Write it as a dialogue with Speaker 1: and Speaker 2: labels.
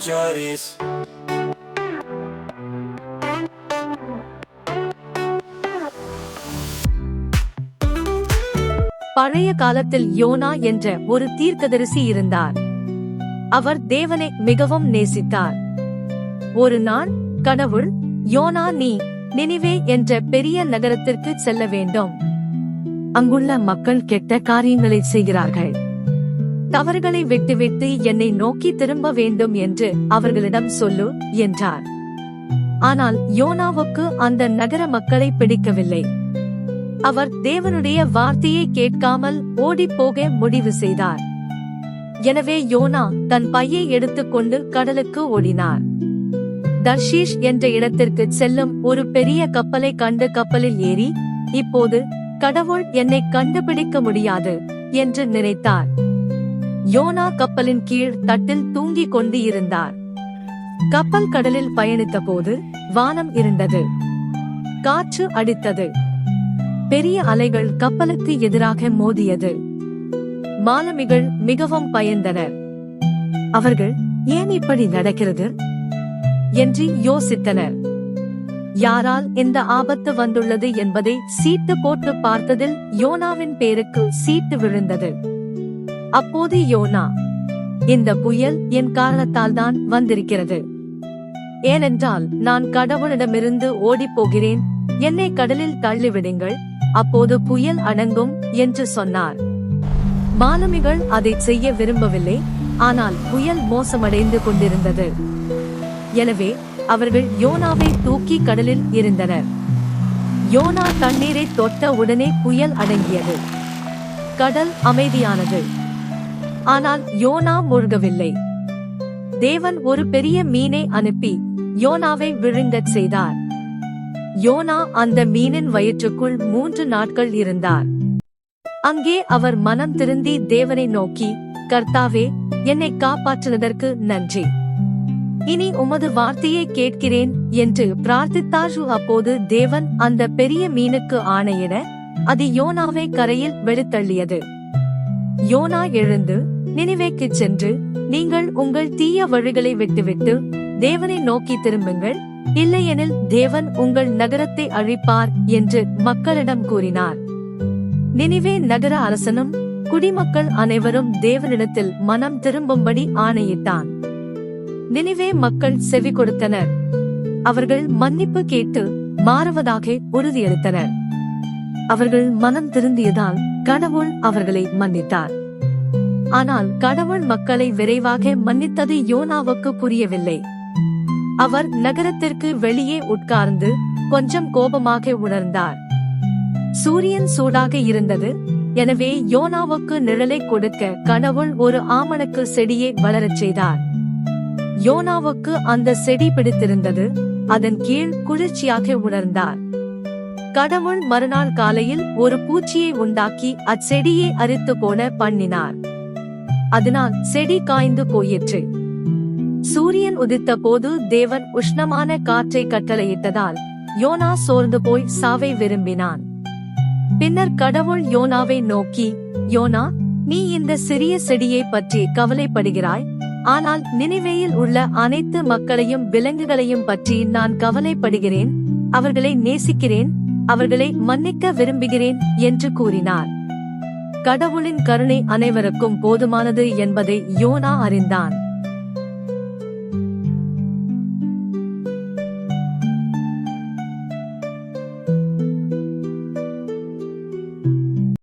Speaker 1: Joris.
Speaker 2: பழைய காலத்தில் YONO என்ற ஒரு தீர்க்கதரிசி இருந்தார். அவர் தேவனை மிகவும் நேசித்தார். ஒரு நாள் கடவுள், யோனா, நீ நினிவே என்ற பெரிய நகரத்திற்கு செல்ல வேண்டும். அங்குள்ள மக்கள் கெட்ட காரியங்களை செய்கிறார்கள். தவறுகளை விட்டுவிட்டு என்னை நோக்கி திரும்ப வேண்டும் என்று அவர்களிடம் சொல்லு என்றார். ஆனால் யோனாவுக்கு அந்த நகர மக்களை பிடிக்கவில்லை. அவர் தேவனுடைய வார்த்தையை கேட்காமல் ஓடிப்போக முடிவு செய்தார். எனவே யோனா தன் பையை எடுத்துக்கொண்டு கடலுக்கு ஓடினார். தர்ஷீஷ் என்ற இடத்திற்கு செல்லும் ஒரு பெரிய கப்பலை கண்டு கப்பலில் ஏறி, இப்போது கடவுள் என்னை கண்டுபிடிக்க முடியாது என்று நினைத்தார். யோனா கப்பலின் கீழ் தட்டில் தூங்கிக் கொண்டு இருந்தார். கப்பல் கடலில் பயணித்த போது வானம் இருண்டது. காற்று அடித்தது. பெரிய அலைகள் கப்பலுக்கு எதிராக மோதியது. மாலுமிகள் மிகவும் பயந்தனர். அவர்கள், ஏன் இப்படி நடக்கிறது என்று யோசித்தனர். யாரால் இந்த ஆபத்து வந்துள்ளது என்பதை சீட்டு போட்டு பார்த்ததில் யோனாவின் பேருக்கு சீட்டு விழுந்தது. அப்போது யோனா, இந்த புயல் என் காரணத்தால் தான் வந்திருக்கிறது. ஏனென்றால் நான் கடவுளிடமிருந்து ஓடிப்போகிறேன். என்னை கடலில் தள்ளிவிடுங்கள், அப்போது புயல் அடங்கும் என்று சொன்னார். மாலுமிகள் அதை செய்ய விரும்பவில்லை. ஆனால் புயல் மோசமடைந்து கொண்டிருந்தது. எனவே அவர்கள் யோனாவை தூக்கி கடலில் எறிந்தனர். யோனா தண்ணீரை தொட்ட உடனே புயல் அடங்கியது. கடல் அமைதியானது. ஆனால் யோனா மூழ்கவில்லை. தேவன் ஒரு பெரிய மீனை அனுப்பி யோனாவை விழுங்கச் செய்தார். யோனா அந்த மீனின் வயிற்றுக்குள் 3 நாட்கள் இருந்தார். அங்கே அவர் மனம் திருந்தி தேவனை நோக்கி, கர்த்தாவே, என்னை காப்பாற்றினதற்கு நன்றி. இனி உமது வார்த்தையை கேட்கிறேன் என்று பிரார்த்தித்தார். அப்போது தேவன் அந்த பெரிய மீனுக்கு ஆணையிட அது யோனாவை கரையில் வெளுத்தள்ளியது. யோனா எழுந்து நினிவேக்கு சென்று, நீங்கள் உங்கள் தீய வழிகளை விட்டுவிட்டு தேவனை நோக்கி திரும்புங்கள், இல்லையெனில் தேவன் உங்கள் நகரத்தை அழிப்பார் என்று மக்களிடம் கூறினார். நினிவே நகர அரசனும் குடிமக்கள் அனைவரும் தேவனிடத்தில் மனம் திரும்பும்படி ஆணையிட்டான். நினிவே மக்கள் செவி கொடுத்தனர். அவர்கள் மன்னிப்பு கேட்டு மாறுவதாக உறுதியளித்தனர். அவர்கள் மனம் திருந்தியதால் கடவுள் அவர்களை மன்னித்தார். ஆனால் கடவுள் மக்களை விரைவாக மன்னித்தது யோனாவுக்கு புரியவில்லை. அவர் நகரத்திற்கு வெளியே உட்கார்ந்து கொஞ்சம் கோபமாக உணர்ந்தார். சூரியன் சூடாக இருந்தது. எனவே யோனாவுக்கு நிழலை கொடுக்க கடவுள் ஒரு ஆமணக்கு செடியை வளரச் செய்தார். யோனாவுக்கு அந்த செடி பிடித்திருந்தது. அதன் கீழ் குளிர்ச்சியாக உணர்ந்தார். கடவுள் மறுநாள் காலையில் ஒரு பூச்சியை உண்டாக்கி அச்செடியை அரித்து போன பண்ணினார். அதனால் செடி காய்ந்து போயிற்று. சூரியன் உதித்த போது தேவன் உஷ்ணமான காற்றை கட்டளையிட்டதால் யோனா சோர்ந்து போய் சாவை விரும்பினான். பின்னர் கடவுள் யோனாவை நோக்கி, யோனா, நீ இந்த சிறிய செடியை பற்றி கவலைப்படுகிறாய். ஆனால் நினிவேயில் உள்ள அனைத்து மக்களையும் விலங்குகளையும் பற்றி நான் கவலைப்படுகிறேன். அவர்களை நேசிக்கிறேன், அவர்களை மன்னிக்க விரும்புகிறேன் என்று கூறினார். கடவுளின் கருணை அனைவருக்கும் போதுமானது என்பதை யோனா அறிந்தான்.